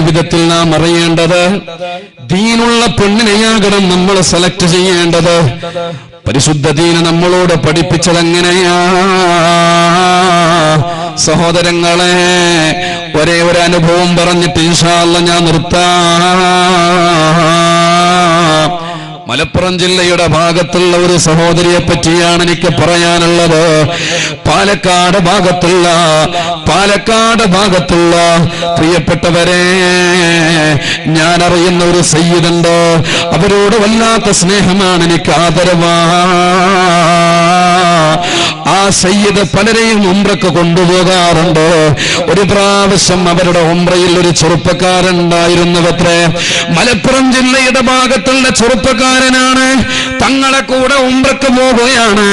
ജീവിതത്തിൽ നാം അറിയേണ്ടത്, ദീനുള്ള പെണ്ണിനെയാകണം നമ്മൾ സെലക്ട് ചെയ്യേണ്ടത്. പരിശുദ്ധ ദീൻ നമ്മളോട് പഠിപ്പിച്ചത് എങ്ങനെയാ? സഹോദരങ്ങളെ, ഒരേ ഒരു അനുഭവം പറഞ്ഞിട്ട് ഇൻഷാ അല്ലാഹ് ഞാൻ നിർത്താം. മലപ്പുറം ജില്ലയുടെ ഭാഗത്തുള്ള ഒരു സഹോദരിയെ പറ്റിയാണ് എനിക്ക് പറയാനുള്ളത്. പാലക്കാട് ഭാഗത്തുള്ള പ്രിയപ്പെട്ടവരെ, ഞാൻ അറിയുന്ന ഒരു സയ്യിദുണ്ട്. അവരോട് വല്ലാത്ത സ്നേഹമാണ്, എനിക്ക് ആദരവാ. ആ സയ്യിദ് പലരെയും ഉംറക്ക് കൊണ്ടുപോകാറുണ്ട്. ഒരു പ്രാവശ്യം അവരുടെ ഉംറയിൽ ഒരു ചെറുപ്പക്കാരൻ ഉണ്ടായിരുന്നവത്രേ. മലപ്പുറം ജില്ലയുടെ ഭാഗത്തുള്ള ചെറുപ്പക്കാരനാണ്. തങ്ങളെ കൂടെ ഉംറക്ക് പോവുകയാണ്.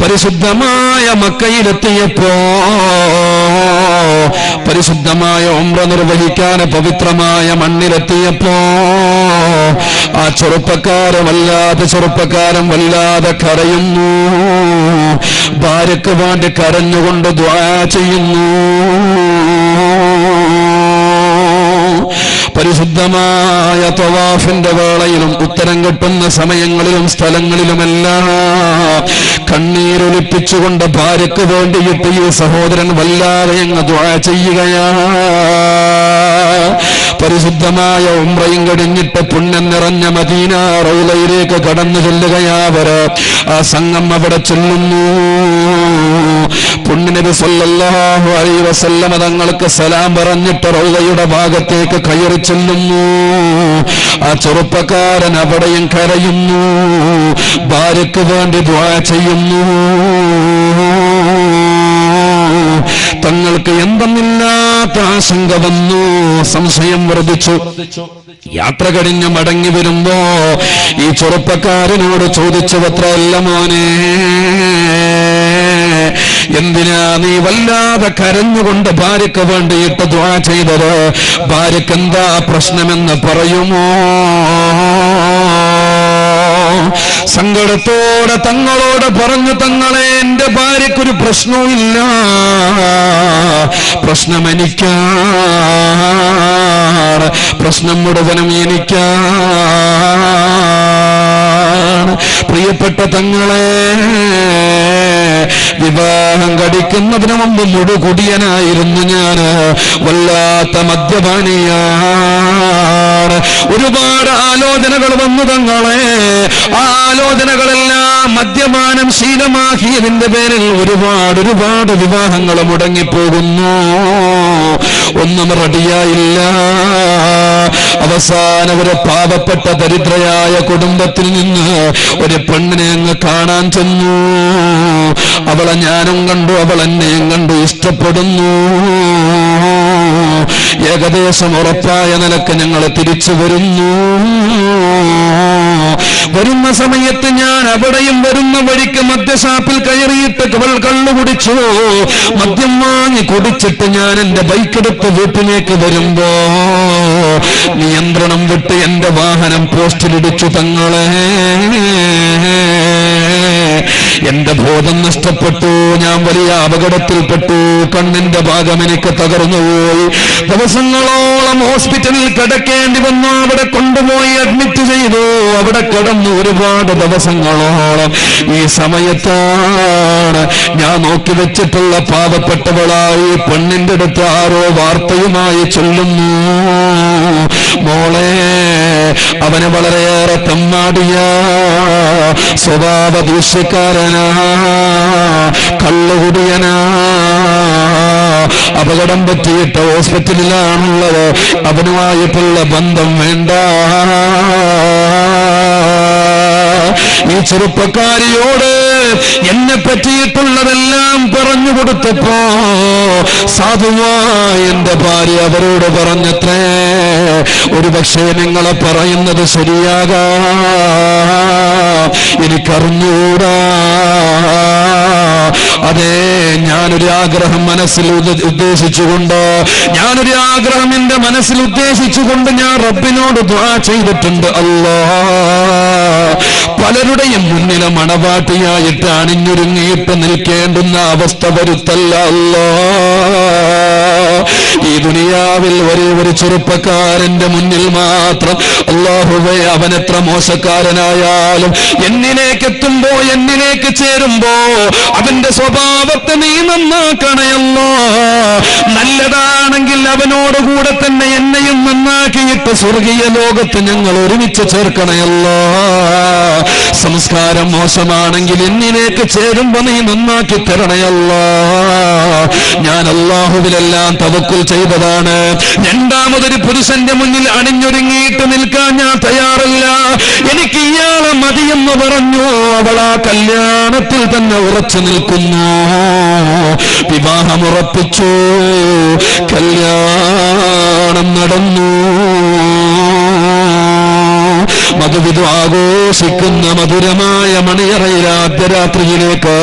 പരിശുദ്ധമായ മക്കയിലെത്തിയപ്പോ, പരിശുദ്ധമായ ഉംറ നിർവഹിക്കാൻ പവിത്രമായ മണ്ണിലെത്തിയപ്പോ, ആ ചെറുപ്പക്കാരൻ വല്ലാതെ കരയുന്നു. ഭാര്യക്ക് വേണ്ടി കരഞ്ഞുകൊണ്ട് ദുആ ചെയ്യുന്നു. പരിശുദ്ധമായ തവാഫിന്റെ വേളയിലും ഉത്തരം കിട്ടുന്ന സമയങ്ങളിലും സ്ഥലങ്ങളിലുമെല്ലാം കണ്ണീരൊലിപ്പിച്ചുകൊണ്ട് ഭാര്യക്ക് വേണ്ടിയിട്ട് ഈ സഹോദരൻ വല്ലാതെ അങ്ങ് ദുആ ചെയ്യുകയാ. പരിശുദ്ധമായ ഉംറയും കഴിഞ്ഞിട്ട് പുണ്യം നിറഞ്ഞ മദീന റൗളയിലേക്ക് കടന്നു ചെല്ലുകയാവര്. ആ സംഘം അവിടെ ചെല്ലുന്നു. പുണ്യനബി സല്ലല്ലാഹു അലൈഹി വസല്ലമ തങ്ങൾക്ക് സലാം പറഞ്ഞിട്ട് റൗളയുടെ ഭാഗത്തേക്ക് കയറി ചെല്ലുന്നു. ആ ചെറുപ്പക്കാരൻ അവിടെയും കരയുന്നു, ഭാര്യക്ക് വേണ്ടി ദുആ ചെയ്യുന്നു. തങ്ങൾക്ക് എന്തെന്നില്ലാത്ത ആശങ്ക വന്നു, സംശയം വർദ്ധിച്ചു. യാത്ര കഴിഞ്ഞ് മടങ്ങി വരുമ്പോ ഈ ചെറുപ്പക്കാരനോട് ചോദിച്ചവത്രല്ല, മോനെ, എന്തിനാ നീ വല്ലാതെ കരഞ്ഞുകൊണ്ട് ഭാര്യക്ക് വേണ്ടിയിട്ട് ദുആ ചെയ്തത്? ഭാര്യക്ക് എന്താ പ്രശ്നമെന്ന് പറയുമോ? സങ്കടത്തോടെ തങ്ങളോട് പറഞ്ഞു, തങ്ങളെ, എന്റെ ഭാര്യക്കൊരു പ്രശ്നവുമില്ല, പ്രശ്നം എനിക്കാണ്, പ്രശ്നം മുഴുവനും എനിക്കാണ്. പ്രിയപ്പെട്ട തങ്ങളെ, വിവാഹം കഴിക്കുന്നതിന് മുമ്പ് മുഴുകുടിയനായിരുന്നു ഞാൻ, വല്ലാത്ത മദ്യപാനിയാണ്. ഒരുപാട് ആലോചനകൾ വന്നു തങ്ങളെ. ആ ആലോചനകളെല്ലാം മദ്യപാനം ശീലമാക്കിയതിന്റെ പേരിൽ ഒരുപാട് വിവാഹങ്ങൾ മുടങ്ങിപ്പോകുന്നു. ഒന്നും റെഡിയായില്ല. അവസാനം ഒരു പാവപ്പെട്ട ദരിദ്രയായ കുടുംബത്തിൽ നിന്ന് ഒരു പെണ്ണിനെ അങ്ങ് കാണാൻ ചെന്നു. അവളെ ഞാനും കണ്ടു, അവൾ എന്നെയും കണ്ടു, ഇഷ്ടപ്പെടുന്നു. ഏകദേശം ഉറപ്പായ നിലക്ക് ഞങ്ങൾ തിരിച്ചു വരുന്നു. വരുന്ന സമയത്ത് ഞാൻ അവിടെയും വരുന്ന വഴിക്ക് മദ്യഷാപ്പിൽ കയറിയിട്ട് അവൾ കള്ളു കുടിച്ചു. മദ്യം വാങ്ങി കുടിച്ചിട്ട് ഞാൻ എന്റെ ബൈക്കെടുത്ത് വീട്ടിലേക്ക് വരുമ്പോ നിയന്ത്രണം വിട്ട് എന്റെ വാഹനം പോസ്റ്റിലിടിച്ചു. തങ്ങളെ, എന്റെ ബോധം നഷ്ടപ്പെട്ടു. ഞാൻ വലിയ അപകടത്തിൽപ്പെട്ടു. കണ്ണിന്റെ ഭാഗം എനിക്ക് തകർന്നുപോയി. ദിവസങ്ങളോളം ഹോസ്പിറ്റലിൽ കിടക്കേണ്ടി വന്നു. അവിടെ കൊണ്ടുപോയി അഡ്മിറ്റ് ചെയ്തു. അവിടെ കിടന്നു ഒരുപാട് ദിവസങ്ങളോളം. ഈ സമയത്താണ് ഞാൻ നോക്കി വെച്ചിട്ടുള്ള പാവപ്പെട്ടവളായി പെണ്ണിന്റെ അടുത്ത് ആരോ വാർത്തയുമായി ചൊല്ലുന്നു, മോളെ, അവന് വളരെയേറെ തമ്മാടിയ സ്വഭാവ ദൂഷ്യക്കാരനാ, കള്ളുകുടിയനാ, അപകടം പറ്റിയിട്ട് ഹോസ്പിറ്റലിലാണുള്ളത്, അവനുമായിട്ടുള്ള ബന്ധം വേണ്ട. ഈ ചെറുപ്പക്കാരിയോട് എന്നെ പറ്റിയിട്ടുള്ളതെല്ലാം പറഞ്ഞു കൊടുത്തപ്പോ സാധുവായ എന്റെ ഭാര്യ അവരോട് പറഞ്ഞത്രേ, ഒരു പക്ഷേ നിങ്ങളെ പറയുന്നത് ശരിയാകാം, എനിക്കറിഞ്ഞൂടാ. അതെ, ഞാനൊരു ആഗ്രഹം മനസ്സിൽ ഉദ്ദേശിച്ചുകൊണ്ട്, ഞാനൊരു ആഗ്രഹം എന്റെ മനസ്സിൽ ഉദ്ദേശിച്ചുകൊണ്ട് ഞാൻ റബ്ബിനോട് ദുആ ചെയ്തിട്ടുണ്ട്. പലരുടെയും മുന്നിലെ മണവാട്ടിയായിട്ട് അണിഞ്ഞൊരുങ്ങിയിട്ട് നിൽക്കേണ്ടുന്ന അവസ്ഥ വരുത്തല്ല അല്ലാ. ഈ ദുനിയാവിൽ ഒരേ ഒരു ചെറുപ്പക്കാരന്റെ മുന്നിൽ മാത്രം അല്ലാഹുവേ, അവനെത്ര മോശക്കാരനായാലും എന്നിലേക്ക് എത്തുമ്പോ, എന്നിലേക്ക് ചേരുമ്പോ അവന്റെ സ്വഭാവത്തെ നീ നന്നാക്കണയല്ലോ. നല്ലതാണെങ്കിൽ അവനോടുകൂടെ തന്നെ എന്നെയും നന്നാക്കിയിട്ട് സ്വർഗീയ ലോകത്ത് ഞങ്ങൾ ഒരുമിച്ച് ചേർക്കണയല്ലോ. സംസ്കാരം മോശമാണെങ്കിൽ എന്നിലേക്ക് ചേരുമ്പോ നീ നന്നാക്കി തരണയല്ലോ. ഞാൻ അല്ലാഹുവിലെല്ലാം തവക്കുൽ ചെയ്തതാണ്. രണ്ടാമതൊരു പുരുഷന്റെ മുന്നിൽ അണിഞ്ഞൊരുങ്ങിയിട്ട് നിൽക്കാൻ ഞാൻ തയ്യാറല്ല. എനിക്ക് ഇയാളെ മതിയെന്ന് പറഞ്ഞു. അവൾ ആ കല്യാണത്തിൽ തന്നെ ഉറച്ചു നിൽക്കുന്നു. വിവാഹമുറപ്പിച്ചു, കല്യാണം നടന്നു. മധുവിധു ആഘോഷിക്കുന്ന മധുരമായ മണിയറയിൽ ആദ്യരാത്രിയിലേക്ക്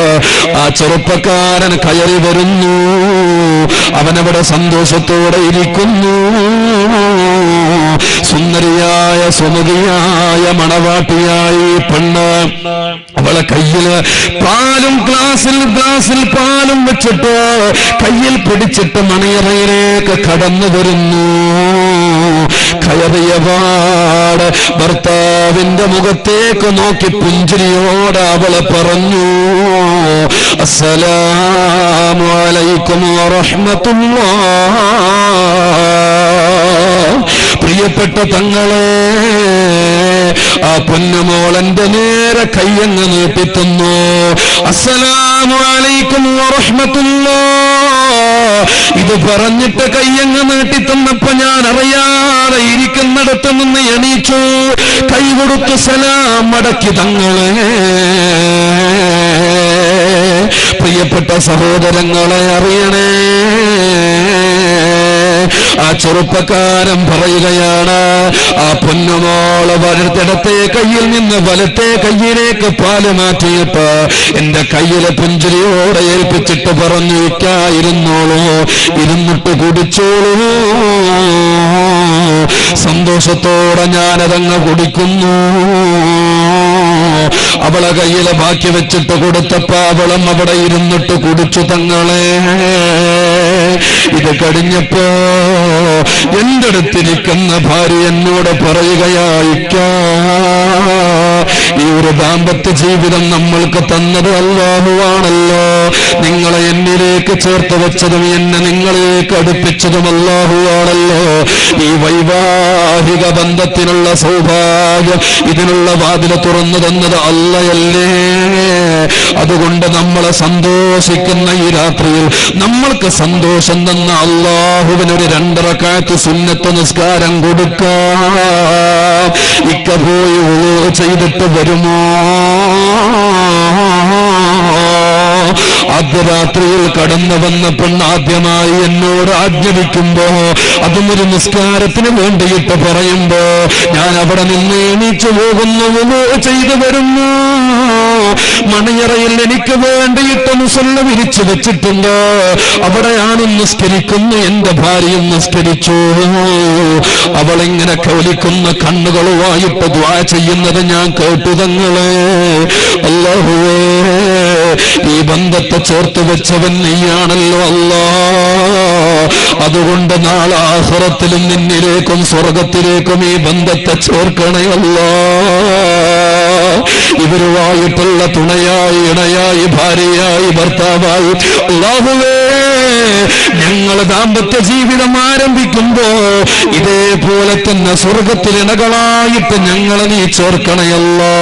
ആ ചെറുപ്പക്കാരൻ കയറി വരുന്നു. അവനവിടെ സന്തോഷത്തോടെ ഇരിക്കുന്നു. സുന്ദരിയായ സുമുഖിയായ മണവാട്ടിയായി പെണ്ണ്, അവളെ കയ്യില് പാലും ഗ്ലാസിൽ പാലും വെച്ചിട്ട് കയ്യിൽ പിടിച്ചിട്ട് മണിയറയിലേക്ക് കടന്നു വരുന്നു. കയറിയപാട് ഭർത്താവിന്റെ മുഖത്തേക്ക് നോക്കി പുഞ്ചിരിയോടെ അവളെ പറഞ്ഞു, അസ്സലാമു അലൈക്കും വറഹ്മത്തുള്ളാഹ്. പ്രിയപ്പെട്ട തങ്ങളെ, ആ പൊന്നുമോളന്റെ നേരെ കയ്യങ്ങ് നീട്ടിത്തന്നു. അസ്സലാമു അലൈക്കും വറഹ്മത്തുള്ളാഹ്. ഇത് പറഞ്ഞിട്ട് കയ്യങ്ങ് നീട്ടിത്തന്നപ്പോ ഞാൻ അറിയാതെ ഇരിക്കുന്നിടത്ത് നിന്ന് എണീച്ചു, കൈ കൊടുത്തു സലാം മടക്കി. തങ്ങളെ, പ്രിയപ്പെട്ട സഹോദരങ്ങളെ, അറിയണേ, ആ ചെറുപ്പക്കാരൻ പറയുകയാണ്, ആ പൊന്നുമോളെ വലത്തിടത്തെ കയ്യിൽ നിന്ന് വലത്തെ കയ്യിലേക്ക് പാല് മാറ്റിയിട്ട് എന്റെ കയ്യിലെ പുഞ്ചിരിയോടെ ഏൽപ്പിച്ചിട്ട് പറഞ്ഞു, ഇരിക്കായിരുന്നോളൂ, ഇരുന്നിട്ട് കുടിച്ചോളൂ. സന്തോഷത്തോടെ ഞാനതങ്ങ് കുടിക്കുന്നു. അവളെ കയ്യിലെ ബാക്കി വെച്ചിട്ട് കൊടുത്തപ്പോ അവളും അവിടെ ഇരുന്നിട്ട് കുടിച്ചു. തങ്ങളെ, ഇത് കഴിഞ്ഞപ്പോ എന്റെ അടുത്തിരിക്കുന്ന ഭാര്യ എന്നോട് പറയുകയായിക്കാ, ഈ ഒരു ദാമ്പത്യ ജീവിതം നമ്മൾക്ക് തന്നത് അല്ലാഹുവാണല്ലോ. നിങ്ങളെ എന്നിലേക്ക് ചേർത്ത് വെച്ചതും എന്നെ നിങ്ങളിലേക്ക് അടുപ്പിച്ചതും അല്ലാഹുവാണല്ലോ. ഈ വൈവാഹിക ബന്ധത്തിനുള്ള സൗഭാഗ്യം, ഇതിനുള്ള വാതിൽ തുറന്നു തന്നത് അല്ലയല്ലേ. അതുകൊണ്ട് നമ്മളെ സന്തോഷിക്കുന്ന ഈ രാത്രിയിൽ നമ്മൾക്ക് സന്തോഷം തന്ന അല്ലാഹുവിനൊരു 2 റക്അത്ത് സുന്നത്ത് നിസ്കാരം കൊടുക്കാം. ഇക്ക പോയി വുളൂ ചെയ്തിട്ട് വരുമോ? അർദ്ധരാത്രിയിൽ കടന്നു വന്ന പെണ്ണ് ആദ്യമായി എന്നോട് ആജ്ഞാപിക്കുമ്പോ, അതും ഒരു നിസ്കാരത്തിന് വേണ്ടിയിട്ട് പറയുമ്പോ, ഞാൻ അവിടെ നിന്ന് എണീച്ചു പോകുന്നു, വുളൂ ചെയ്തു വരുന്നു. മണിയറയിൽ എനിക്ക് വേണ്ടിയിട്ട് മുസല്ല വിരിച്ചു വെച്ചിട്ടുണ്ട്. അവിടെയാണ് നിസ്കരിക്കുന്നു. എന്റെ ഭാര്യയും നിസ്കരിച്ചു. അവളിങ്ങനെ കൗലിക്കുന്ന കണ്ണുകളുമായിട്ട് ദുആ ചെയ്യുന്നത് ഞാൻ കേട്ടു. തങ്ങളെ, അല്ലാഹുവേ, ഈ ബന്ധത്തെ ചേർത്ത് വെച്ചവൻ നീയാണല്ലോ അല്ലാ. അതുകൊണ്ട് നാളെ ആഖിറത്തിലും നിന്നിലേക്കും സ്വർഗത്തിലേക്കും ഈ ബന്ധത്തെ ചേർക്കണേ അല്ലാ. ഇവരുമായിട്ടുള്ള തുണയായി, ഇണയായി, ഭാര്യയായി, ഭർത്താവായി അല്ലാഹുവേ, ഞങ്ങൾ ദാമ്പത്യ ജീവിതം ആരംഭിക്കുമ്പോ ഇതേപോലെ തന്നെ സ്വർഗത്തിൽ ഇണകളായിട്ട് ഞങ്ങളെ നീ ചേർക്കണയല്ലോ.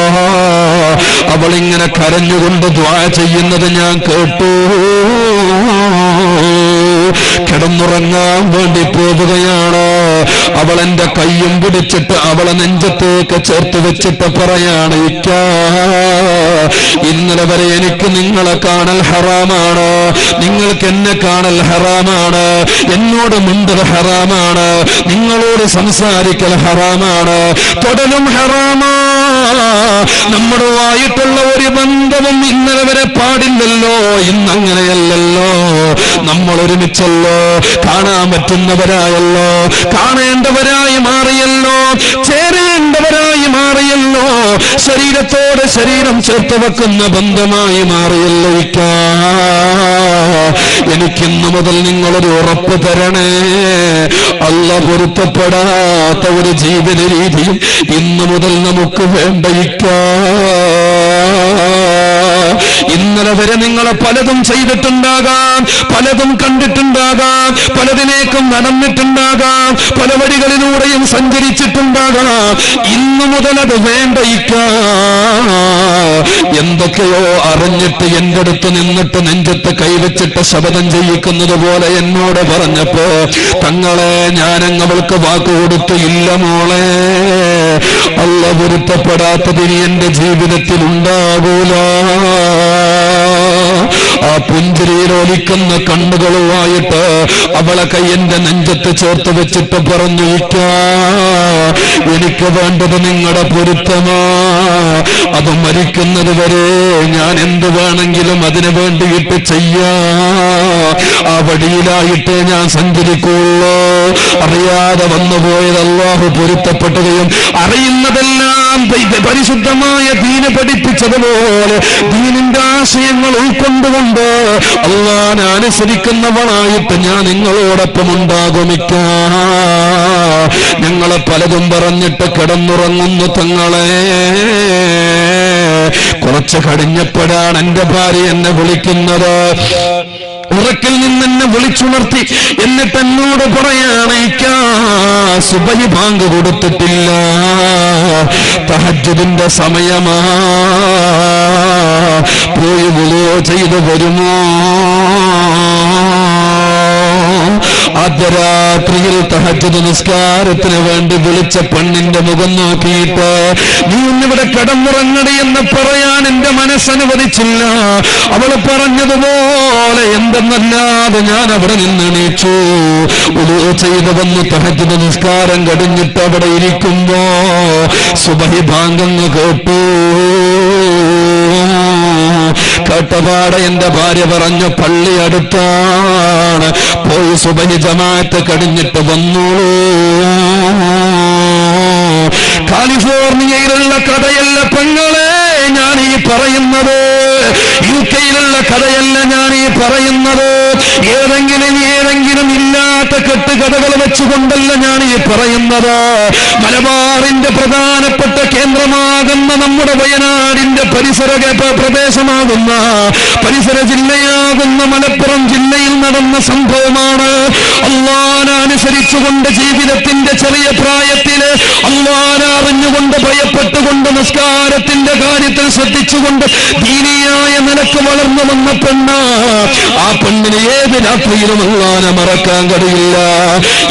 അവളിങ്ങനെ കരഞ്ഞുകൊണ്ട് ദുആ ചെയ്യുന്നത് ഞാൻ കേട്ടു. കിടന്നുറങ്ങാൻ വേണ്ടി പോവുകയാണ്. അവൾ എന്റെ കയ്യും പിടിച്ചിട്ട് അവളെ നെഞ്ചത്തേക്ക് ചേർത്ത് വെച്ചിട്ട് പറയാണ്, ഇക്കാ ഇന്നലെ വരെ എനിക്ക് നിങ്ങളെ കാണൽ ഹറാമാണ്, നിങ്ങൾക്ക് എന്നെ കാണൽ ഹറാമാണ്, എന്നോട് മിണ്ടൽ ഹറാമാണ്, നിങ്ങളോട് സംസാരിക്കൽ ഹറാമാണ്, തൊടലും ഹറാമാ, നമ്മുടെവായിട്ടുള്ള ഒരു ബന്ധവും ഇന്നലെ വരെ പാടില്ലല്ലോ, ഇന്നങ്ങനെയല്ലല്ലോ, നമ്മൾ ഒരുമിച്ചല്ലോ, കാണാൻ പറ്റുന്നവരായല്ലോ, കാണേണ്ടവരായി മാറിയല്ലോ, ചേരേണ്ടവരായി മാറിയല്ലോ, ശരീരത്തോട് ശരീരം ചേർത്ത് വെക്കുന്ന ബന്ധമായി മാറിയല്ലോ. ഇക്കാ എനിക്കിന്നു മുതൽ നിങ്ങളൊരു ഉറപ്പ് തരണേ, അല്ലാഹു പൊരുത്തപ്പെടാത്ത ഒരു ജീവിത രീതിയും ഇന്നു മുതൽ നമുക്ക് വേണ്ട. ഇക്കാ ഇന്നലെ വരെ നിങ്ങളെ പലതും ചെയ്തിട്ടുണ്ടാകാം, പലതും കണ്ടിട്ടുണ്ടാകാം, പലതിനേക്കും നടന്നിട്ടുണ്ടാകാം, പല വഴികളിലൂടെയും സഞ്ചരിച്ചിട്ടുണ്ടാകാം. ഇന്നു മുതൽ അത് വേണ്ട. ഇക്കാ എന്തൊക്കെയോ അറിഞ്ഞിട്ട് എന്റെ അടുത്ത് നിന്നിട്ട് നെഞ്ചത്ത് കൈവച്ചിട്ട് ശപഥം ചെയ്യിക്കുന്നത് പോലെ എന്നോട് പറഞ്ഞപ്പോ, തങ്ങളെ ഞാനങ്ങ് അവൾക്ക് വാക്ക് കൊടുത്തു, ഇല്ല മോളെ, അല്ലാഹു പൊരുത്തപ്പെടാത്തതിന് എന്റെ ജീവിതത്തിൽ ഉണ്ടാകൂല. ആ പുഞ്ചിരിയിലൊലിക്കുന്ന കണ്ണുകളുമായിട്ട് അവളെ കയ്യന്റെ നെഞ്ചത്ത് ചേർത്ത് വെച്ചിട്ട് പറഞ്ഞു, ഇക്കാ എനിക്ക് വേണ്ടത് നിങ്ങളുടെ പൊരുത്തമാ, അത് മരിക്കുന്നത് വരെ ഞാൻ എന്ത് വേണമെങ്കിലും അതിനു വേണ്ടിയിട്ട് ചെയ്യാ, ആ വഴിയിലായിട്ട് ഞാൻ സഞ്ചരിക്കുള്ളൂ. അറിയാതെ വന്നുപോയത് അല്ലാഹു പൊരുത്തപ്പെടുകയും അറിയുന്നതെല്ലാം പരിശുദ്ധമായ ദീന് പഠിപ്പിച്ചതുപോലെ ദീനിന്റെ ആശയങ്ങൾ ഉൾക്കൊണ്ടുകൊണ്ട് അല്ലാഹുവിനെ അനുസരിക്കുന്നവളായിട്ട് ഞാൻ നിങ്ങളോടൊപ്പം ഉണ്ടാകുമിക്കാ. ഞങ്ങളെ പലതും പറഞ്ഞിട്ട് കിടന്നുറങ്ങുന്നു തങ്ങളെ. കുറച്ച് കഴിഞ്ഞപ്പോഴാണ് എന്റെ ഭാര്യ എന്നെ വിളിക്കുന്നത്. ഉറക്കിൽ നിന്നെന്നെ വിളിച്ചുണർത്തി. എന്നിട്ട് എന്നോട് പറയാണ്, ഇക്കാ സുബഹി ബാങ്ക് കൊടുത്തിട്ടില്ല, തഹജ്ജുദിന്റെ സമയമാ, പോയി വുളൂ ചെയ്തു വരുമോ? ആദ്യരാത്രിയിൽ തഹജ്ജുദ് നിസ്കാരത്തിന് വേണ്ടി വിളിച്ച പെണ്ണിന്റെ മുഖം നോക്കിയിട്ട്, നീ ഇന്നിവിടെ കിടന്നുറങ്ങടി എന്ന് പറയാൻ എന്റെ മനസ്സനുവദിച്ചില്ല. അവള് പറഞ്ഞതുപോലെ എന്തെന്നല്ലാതെ ഞാൻ അവിടെ നിന്ന് എണീച്ചു. വുളൂ ചെയ്തു വന്ന് തഹജ്ജുദ് നിസ്കാരം കഴിഞ്ഞിട്ട് അവിടെ ഇരിക്കുമ്പോ സുബഹി ബാങ്കങ്ങ് കേട്ടു. കേട്ടപാടെ എന്റെ ഭാര്യ പറഞ്ഞു, പള്ളി അടുത്താണ്, പോയി സുബഹി ജമാഅത്ത് കഴിഞ്ഞിട്ട് വന്നോളൂ. കാലിഫോർണിയയിലുള്ള കഥയല്ല പെങ്ങളെ ഞാൻ ഈ പറയുന്നത്, UK-യിലുള്ള കഥയല്ല ഞാൻ ഈ പറയുന്നത്, ഏതെങ്കിലും ഇല്ലാത്ത കെട്ടുകഥകൾ വെച്ചുകൊണ്ടല്ല ഞാൻ ഈ പറയുന്നത്. മലബാറിന്റെ പ്രധാനപ്പെട്ട കേന്ദ്രമാകുന്ന നമ്മുടെ വയനാടിന്റെ പരിസര പ്രദേശമാകുന്ന പരിസര ജില്ലയാകുന്ന മലപ്പുറം ജില്ലയിൽ നടന്ന സംഭവമാണ്. അല്ലാഹുവിനെ അനുസരിച്ചുകൊണ്ട് ജീവിതത്തിന്റെ ചെറിയ പ്രായത്തില് അല്ലാഹുവിനെ അറിഞ്ഞുകൊണ്ട് ഭയപ്പെട്ടുകൊണ്ട് നിസ്കാരത്തിന്റെ കാര്യത്തിൽ ശ്രദ്ധിച്ചുകൊണ്ട് ദീനിയായ നിലക്ക് വളർന്നു വന്ന പെണ്ണ്. ആ പെണ്ണിന് ഏത് രാത്രിയിലും അല്ലാഹുവിനെ മറക്കാൻ കഴിയില്ല.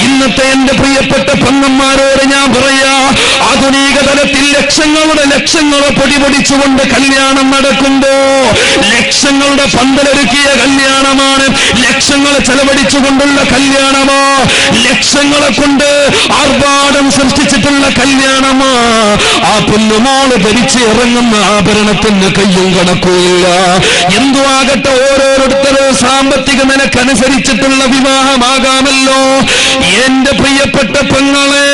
ഇന്നത്തെ എന്റെ പ്രിയപ്പെട്ട പെണ്ണന്മാരോട് ഞാൻ പറയാ, ആധുനിക തലത്തിൽ ലക്ഷങ്ങളെ പൊടിപൊടിച്ചുകൊണ്ട് കല്യാണം നടക്കുമ്പോ ലക്ഷങ്ങളുടെ പന്തലൊരുക്കിയ കല്യാണമാണ്, ലക്ഷങ്ങളെ ചെലവഴിച്ചുകൊണ്ടുള്ള കല്യാണമോ, ലക്ഷങ്ങളെ കൊണ്ട് ആർഭാടം സൃഷ്ടിച്ചിട്ടുള്ള കല്യാണമോ. ആ പൊന്നുമോള് ധരിച്ച് ഇറങ്ങുന്ന ആഭരണത്തിന് കയ്യും കണക്കുമില്ല. എന്തു ആകട്ടെ, ഓരോരുത്തരും സാമ്പത്തിക നിലക്കനുസരിച്ചിട്ടുള്ള വിവാഹമാകാമല്ലോ. എന്റെ പ്രിയപ്പെട്ട പെങ്ങളെ,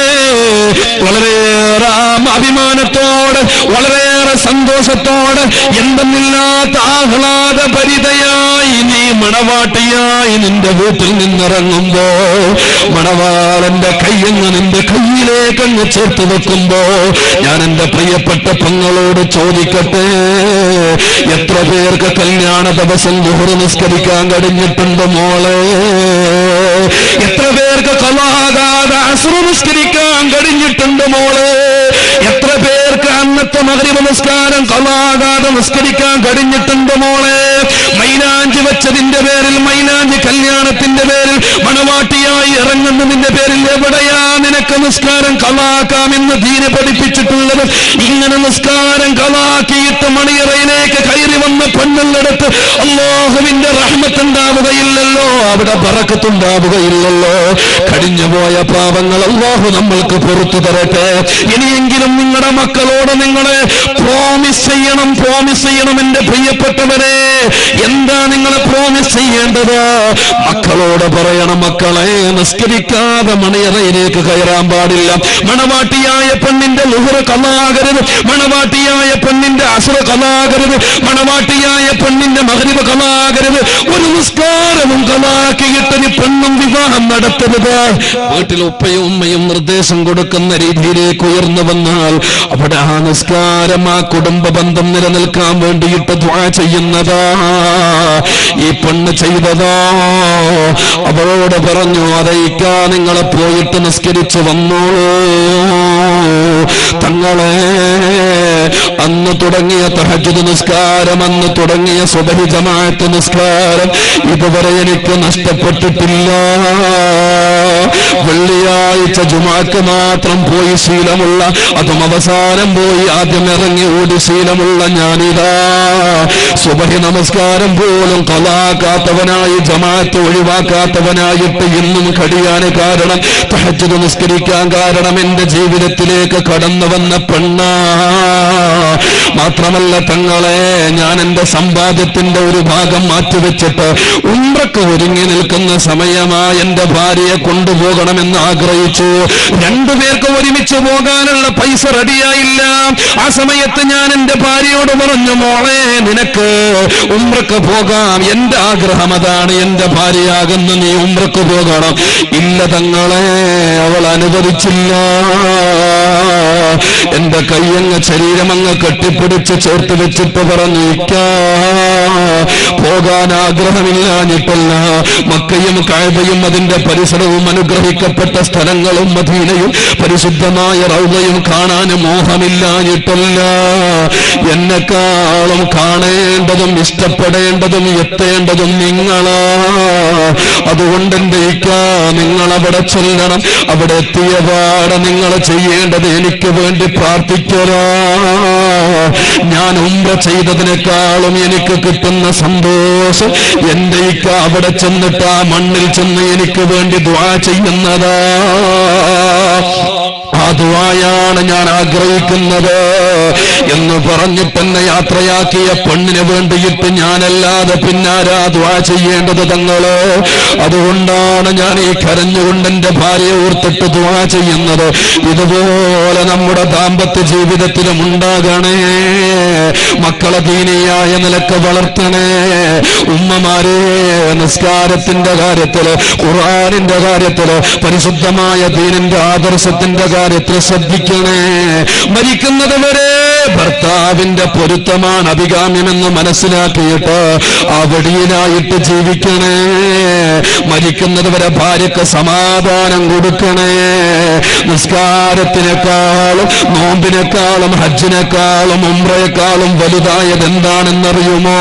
വളരെയേറെ അഭിമാനത്തോട് വളരെയേറെ സന്തോഷത്തോട് എന്തെന്നില്ലാത്ത ആഹ്ലാദഭരിതയായി നീ മണവാട്ടിയായി നിന്റെ വീട്ടിൽ നിന്നിറങ്ങുമ്പോ മണവാളന്റെ കയ്യങ്ങ് നിന്റെ കയ്യിലേക്കങ്ങ് ചേർത്ത് വെക്കുമ്പോ ഞാൻ എന്റെ പ്രിയപ്പെട്ട പെങ്ങളോട് ചോദിക്കട്ടെ, എത്ര പേർക്ക് കല്യാണ ദിവസം ദുഹ്റ് നിസ്കരിക്കാൻ കഴിഞ്ഞിട്ടുണ്ട് മോളെ? എത്ര പേർക്ക് ഖളാകാതെ അസ്ർ നിസ്കരിക്കാൻ കഴിഞ്ഞിട്ടുണ്ട് മോളെ? എത്ര പേർക്ക് അന്നത്തെ മഗ്രിബ് നിസ്കാരം ഖളാകാതെ നിസ്കരിക്കാൻ കഴിഞ്ഞിട്ടുണ്ട് മോളെ? മൈനാ മൈലാഞ്ചി വെച്ചതിന്റെ പേരിൽ, മൈലാഞ്ചി കല്യാണത്തിന്റെ പേരിൽ, മണവാട്ടിയായി ഇറങ്ങുന്നതിന്റെ പേരിൽ എവിടെയാ നിനക്ക് നിസ്കാരം കളാക്കാമെന്ന് ദീന് പഠിപ്പിച്ചിട്ടുള്ളത്? ഇങ്ങനെ നിസ്കാരം കളാക്കിയിട്ട് മണിയറയിലേക്ക് കയറി വന്ന പെണ്ണുള്ളടത്ത് അല്ലാഹുവിന്റെ റഹ്മത്ത് ഉണ്ടാവുകയില്ലല്ലോ, അവിടെ ബറക്കത്തുണ്ടാവുകയില്ലല്ലോ. കഴിഞ്ഞുപോയ പാപങ്ങൾ അല്ലാഹു നമ്മൾക്ക് പുറത്തു തരട്ടെ. ഇനിയെങ്കിലും നിങ്ങളുടെ മക്കളോട് നിങ്ങളെ പ്രോമിസ് ചെയ്യണം, പ്രോമിസ് ചെയ്യണം. എന്റെ പ്രിയപ്പെട്ടവരെ, എന്താ നിങ്ങളെ പ്രോമിസ് ചെയ്യേണ്ടത്? മക്കളോട് പറയണം, മക്കളെ നിസ്കരിക്കാതെ മണിയറയിലേക്ക് കയറാൻ പാടില്ല. മണവാട്ടിയായ പെണ്ണിന്റെ ളുഹ്ർ കളാകരുത്, മണവാട്ടിയായ പെണ്ണിന്റെ അസ്ർ കളാകരുത്, മണവാട്ടിയായ പെണ്ണിന്റെ മഗ്രിബ് കളാകരുത്. ഒരു നിസ്കാരവും കളാക്കിയിട്ട് നീ പെണ്ണും വിവാഹം നടത്തരുത്. വീട്ടിൽ ഉപ്പയും ഉമ്മയും നിർദ്ദേശം കൊടുക്കുന്ന രീതിയിലേക്ക് ഉയർന്നു വന്നാൽ അവിടെ ആ നിസ്കാരം, ആ കുടുംബ ബന്ധം നിലനിൽക്കാൻ വേണ്ടിയിട്ട് ദുആ ചെയ്യുന്നതാ ഈ പെണ്ണ് ചെയ്തതാ. അവളോട് പറഞ്ഞു, അതയിക്കാ നിങ്ങളെ പോയിട്ട് നിസ്കരിച്ചു വന്നോളൂ. തങ്ങളെ അന്ന് തുടങ്ങിയ തഹജ്ജുദ് നിസ്കാരം, അന്ന് തുടങ്ങിയ സുബഹി ജമാഅത്ത് നിസ്കാരം ഇതുവരെ എനിക്ക് നഷ്ടപ്പെട്ടിട്ടില്ല. വെള്ളിയാഴ്ച ജുമാക്ക് മാത്രം പോയി ശീലമുള്ള, അതും അവസാനം പോയി ആദ്യം ഇറങ്ങി ഓടി ശീലമുള്ള ഞാനിതാ സുബഹി നമസ്കാരം പോലും കളാക്കാത്തവനായി, ജമാഅത്ത് ഒഴിവാക്കാത്തവനായിട്ട് ഇന്നും കഴിയാൻ കാരണം, തഹജ്ജുദ് നിസ്കരിക്കാൻ കാരണം എന്റെ ജീവിതത്തിലേക്ക് കടന്നു വന്ന പെണ്ണാ. മാത്രമല്ല തങ്ങളെ, ഞാൻ എന്റെ സമ്പാദ്യത്തിന്റെ ഒരു ഭാഗം മാറ്റിവെച്ചിട്ട് ഉംറക്ക് ഒരുങ്ങി നിൽക്കുന്ന സമയമായി എന്റെ ഭാര്യയെ കൊണ്ടുപോകണമെന്ന് ആഗ്രഹിച്ചു. രണ്ടുപേർക്ക് ഒരുമിച്ച് പോകാനുള്ള പൈസ റെഡിയായില്ല. ആ സമയത്ത് ഞാൻ എന്റെ ഭാര്യയോട് പറഞ്ഞു, മോളെ നിനക്ക് ഉംറക്ക് പോകാം, എന്റെ ആഗ്രഹം അതാണ്, എന്റെ ഭാര്യയാകുന്ന നീ ഉംറക്ക് പോകണം. ഇല്ല തങ്ങളെ, അവൾ അനുവദിച്ചില്ല. എന്റെ കൈയങ്ങ് ശരീരമങ്ങ് കെട്ടിപ്പിടിച്ച് ചേർത്ത് വെച്ചിട്ട് പറഞ്ഞു, പോകാൻ ആഗ്രഹമില്ലാഞ്ഞിട്ടല്ല, മക്കയും കഅബയും അതിന്റെ പരിസരവും അനുഗ്രഹിക്കപ്പെട്ട സ്ഥലങ്ങളും മദീനയും പരിശുദ്ധമായ റൗളയും കാണാൻ മോഹമില്ലാഞ്ഞിട്ടല്ല. എന്നെക്കാളും കാണേണ്ടതും ഇഷ്ടപ്പെടേണ്ടതും എത്തേണ്ടതും നിങ്ങളാ. അതുകൊണ്ട് എന്റെ നിങ്ങൾ അവിടെ ചെല്ലണം. അവിടെ എത്തിയ പാടെ നിങ്ങൾ ചെയ്യേണ്ടത് എനിക്ക് വേണ്ടി പ്രാർത്ഥിക്കലാ. ഞാൻ ഉംറ ചെയ്തതിനേക്കാളും എനിക്ക് കിട്ടുന്ന സന്തോഷം എന്റെ അവിടെ ചെന്നിട്ട് ആ മണ്ണിൽ ചെന്ന് എനിക്ക് വേണ്ടി ദുആ ചെയ്യുന്നതാ. ആ ദുആയാണ് ഞാൻ ആഗ്രഹിക്കുന്നത് എന്ന് പറഞ്ഞിട്ട് എന്നെ യാത്രയാക്കിയ പെണ്ണിന് വേണ്ടിയിട്ട് ഞാനല്ലാതെ പിന്നാരാ ദുആ ചെയ്യേണ്ടത് തങ്ങള്? അതുകൊണ്ടാണ് ഞാൻ ഈ കരഞ്ഞുകൊണ്ട് എന്റെ ഭാര്യയെ ഓർത്തിട്ട് ദുആ ചെയ്യുന്നത്. ഇതുപോലെ നമ്മുടെ ദാമ്പത്യ ജീവിതത്തിലും ഉണ്ടാകണേ. മക്കളെ ദീനിയായ നിലക്ക് വളർത്തണേ. ഉമ്മമാരെ നിസ്കാരത്തിന്റെ കാര്യത്തില്, ഖുർആനിന്റെ കാര്യത്തില്, പരിശുദ്ധമായ ദീനിന്റെ ആദർശത്തിന്റെ കാര്യത്തിൽ ശ്രദ്ധിക്കണേ. മരിക്കുന്നത് വരെ ഭർത്താവിന്റെ പൊരുത്തമാണ് അഭികാമ്യമെന്ന് മനസ്സിലാക്കിയിട്ട് ആ വഴിയിലായിട്ട് ജീവിക്കണേ. മരിക്കുന്നത് വരെ ഭാര്യക്ക് സമാധാനം കൊടുക്കണേ. നിസ്കാരത്തിനേക്കാളും നോമ്പിനേക്കാളും ഹജ്ജിനേക്കാളും ഉംറയെക്കാളും വലുതായത് എന്താണെന്നറിയുമോ?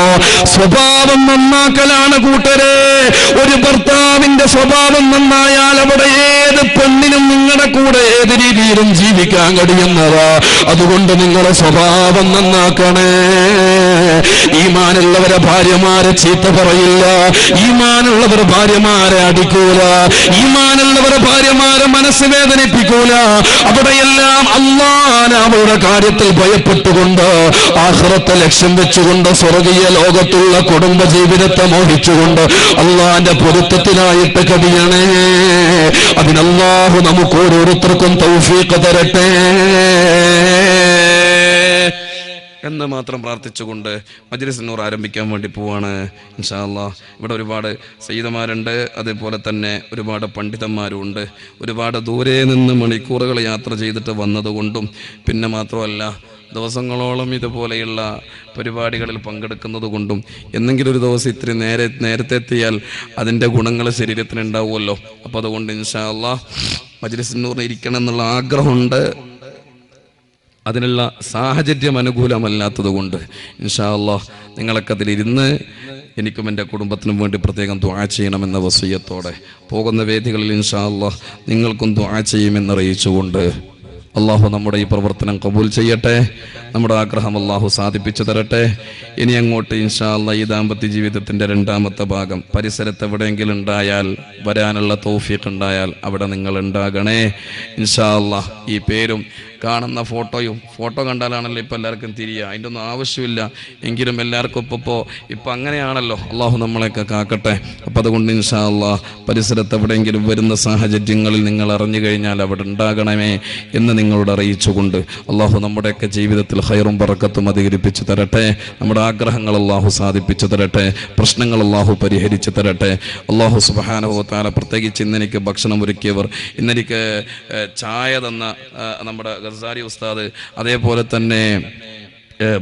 സ്വഭാവം നന്നാക്കലാണ് കൂട്ടരെ. ഒരു ഭർത്താവിന്റെ സ്വഭാവം നന്നായാൽ അവിടെ ഏത് പെണ്ണിനും നിങ്ങളുടെ കൂടെ ഏത് രീതിയിലും ജീവിക്കാൻ കഴിയുന്നതാ. അതുകൊണ്ട് നിങ്ങളെ സ്വഭാവം നന്നാക്കണേ. ഈമാനുള്ളവരെ ഭാര്യമാരെ ചീത്ത പറയില്ല, ഈമാനുള്ളവർ ഭാര്യമാരെ അടിക്കൂല, ഈമാനുള്ളവർ ഭാര്യമാരെ മനസ്സ് വേദനിപ്പിക്കൂല. അവിടെയെല്ലാം അല്ലാഹുവിനെ അവരുടെ കാര്യത്തിൽ ഭയപ്പെട്ടുകൊണ്ട്, ആഖിറത്തെ ലക്ഷ്യം വെച്ചുകൊണ്ട്, സ്വർഗീയ ലോകത്തുള്ള കുടുംബ ജീവിതത്തെ മോഹിച്ചുകൊണ്ട് അല്ലാഹുവിന്റെ പൊരുത്തത്തിനായിട്ട് കഴിയണേ. അതിനല്ലാഹു നമുക്ക് ഓരോരുത്തർക്കും തൗഫീഖ് തരട്ടെ എന്ന് മാത്രം പ്രാർത്ഥിച്ചുകൊണ്ട് മജ്‌ലിസ് നൂർ ആരംഭിക്കാൻ വേണ്ടി പോവാണ് ഇൻഷാ അല്ലാഹ്. ഇവിടെ ഒരുപാട് സയ്യിദമാരുണ്ട്, അതേപോലെ തന്നെ ഒരുപാട് പണ്ഡിതന്മാരുണ്ട്. ഒരുപാട് ദൂരെ നിന്ന് മണിക്കൂറുകൾ യാത്ര ചെയ്തിട്ട് വന്നതുകൊണ്ടും പിന്നെ മാത്രമല്ല ദിവസങ്ങളോളം ഇതുപോലെയുള്ള പരിപാടികളിൽ പങ്കെടുക്കുന്നത് കൊണ്ടും എന്നെങ്കിലും ഒരു ദിവസം ഇത്തിരി നേരത്തെ എത്തിയാൽ അതിൻ്റെ ഗുണങ്ങൾ ശരീരത്തിന് ഉണ്ടാവുമല്ലോ. അപ്പോൾ അതുകൊണ്ട് ഇൻഷാ അല്ലാഹ് മജ്‌ലിസ് നൂറിന് ഇരിക്കണം എന്നുള്ള ആഗ്രഹമുണ്ട്. അതിനുള്ള സാഹചര്യം അനുകൂലമല്ലാത്തത് കൊണ്ട് ഇൻഷാ അല്ലാഹ് നിങ്ങളൊക്കെ അതിലിരുന്ന് എനിക്കും എൻ്റെ കുടുംബത്തിനും വേണ്ടി പ്രത്യേകം ദുആ ചെയ്യണമെന്ന വസിയത്തോടെ പോകുന്ന വേദികളിൽ ഇൻഷാ അല്ലാഹ് നിങ്ങൾക്കും ദുആ ചെയ്യുമെന്നറിയിച്ചുകൊണ്ട് അള്ളാഹു നമ്മുടെ ഈ പ്രവർത്തനം കബൂൽ ചെയ്യട്ടെ. നമ്മുടെ ആഗ്രഹം അള്ളാഹു സാധിപ്പിച്ചു തരട്ടെ. ഇനി അങ്ങോട്ട് ഇൻഷാ അല്ലാഹ് ഈ ദാമ്പത്യ ജീവിതത്തിൻ്റെ 2ാമത്തെ ഭാഗം പരിസരത്ത് എവിടെയെങ്കിലും ഉണ്ടായാൽ, വരാനുള്ള തൗഫീഖ് ഉണ്ടായാൽ അവിടെ നിങ്ങൾ ഉണ്ടാകണേ ഇൻഷാ അല്ലാഹ്. ഈ പേരും കാണുന്ന ഫോട്ടോ കണ്ടാലാണല്ലോ ഇപ്പം എല്ലാവർക്കും തിരിയുക. അതിൻ്റെ ഒന്നും ആവശ്യമില്ല. എങ്കിലും എല്ലാവർക്കും ഇപ്പം അങ്ങനെയാണല്ലോ. അള്ളാഹു നമ്മളെയൊക്കെ കാക്കട്ടെ. അപ്പം അതുകൊണ്ട് ഇൻഷാ അല്ലാഹ് പരിസരത്ത് എവിടെയെങ്കിലും വരുന്ന സാഹചര്യങ്ങളിൽ നിങ്ങൾ അറിഞ്ഞു കഴിഞ്ഞാൽ അവിടെ ഉണ്ടാകണമേ എന്ന് നിങ്ങളോട് അറിയിച്ചുകൊണ്ട് അള്ളാഹു നമ്മുടെയൊക്കെ ജീവിതത്തിൽ ഖൈറും ബറക്കത്തും അധികരിപ്പിച്ചു തരട്ടെ. നമ്മുടെ ആഗ്രഹങ്ങൾ അള്ളാഹു സാധിപ്പിച്ചു തരട്ടെ. പ്രശ്നങ്ങൾ അള്ളാഹു പരിഹരിച്ചു തരട്ടെ. അള്ളാഹു സുബ്ഹാനഹു വ തആല പ്രത്യേകിച്ച് ഇന്നെനിക്ക് ഭക്ഷണം ഒരുക്കിയവർ, ഇന്നെനിക്ക് ചായ തന്ന നമ്മുടെ ഗസാരി ഉസ്താദ്, അതേപോലെ തന്നെ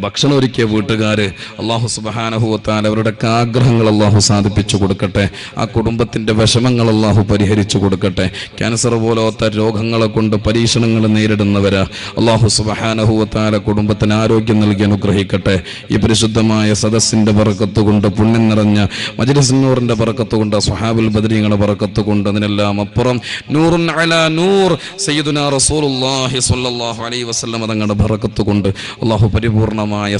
ഭക്ഷണം ഒരുക്കിയ വീട്ടുകാർ, അള്ളാഹു സുബ്ഹാനഹു വ തആല അവരുടെ ആഗ്രഹങ്ങൾ അള്ളാഹു സാധിപ്പിച്ചു കൊടുക്കട്ടെ. ആ കുടുംബത്തിൻ്റെ വിഷമങ്ങൾ അള്ളാഹു പരിഹരിച്ചു കൊടുക്കട്ടെ. ക്യാൻസർ പോലത്തെ രോഗങ്ങളെ കൊണ്ട് പരീക്ഷണങ്ങൾ നേരിടുന്നവരാ അള്ളാഹു സുബ്ഹാനഹു വ തആല കുടുംബത്തിന് ആരോഗ്യം നൽകി അനുഗ്രഹിക്കട്ടെ. ഈ പരിശുദ്ധമായ സദസ്സിൻ്റെ ബറക്കത്ത് കൊണ്ട്, പുണ്യം നിറഞ്ഞ മജ്‌ലിസ് നൂറിൻ്റെ ബറക്കത്ത് കൊണ്ട്, സ്വഹാബുൽ ബദരീങ്ങളുടെ ബറക്കത്ത് കൊണ്ട്, അതിനെല്ലാം അപ്പുറം നൂറുൻ അലാ നൂർ സയ്യിദുനാ റസൂലുള്ളാഹി സ്വല്ലല്ലാഹു അലൈഹി വസല്ലം തങ്ങളുടെ ബറക്കത്ത് കൊണ്ട് അള്ളാഹു പരിപൂർണമായ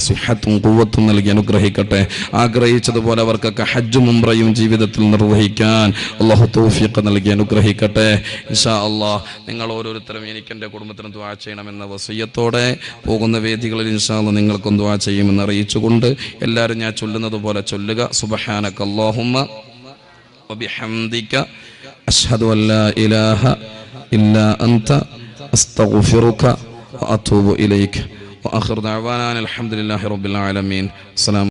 സുഹത്തും ഖുവ്വത്തും നൽകി അനുഗ്രഹിക്കട്ടെ. ആഗ്രഹിച്ചതുപോലെ അവർക്കൊക്കെ ഹജ്ജും ഉംറയും ജീവിതത്തിൽ നിർവഹിക്കാൻ അള്ളാഹു തൗഫീഖ് നൽകി അനുഗ്രഹിക്കട്ടെ ഇൻഷാ അല്ലാഹ്. നിങ്ങൾ ഓരോരുത്തരും എനിക്ക് എൻ്റെ കുടുംബത്തിനും ദുആ ചെയ്യണമെന്ന വസിയത്തോടെ പോകുന്ന വേദികളിൽ ഇൻഷാ അല്ലാഹ് നിങ്ങൾക്കും ദുആ ചെയ്യുമെന്ന് അറിയിച്ചുകൊണ്ട് എല്ലാവരും ഞാൻ ചൊല്ലുന്നത് പോലെ ചൊല്ലുക. സുബ്ഹാനക അല്ലാഹുമ്മ വബിഹംദിക അശ്ഹദു അല്ലാ ഇലാഹ ഇല്ലാ അൻത അസ്തഗ്ഫിറുക വഅതൂബു ഇലൈക. وآخر دعوانا الحمد لله رب العالمين. السلام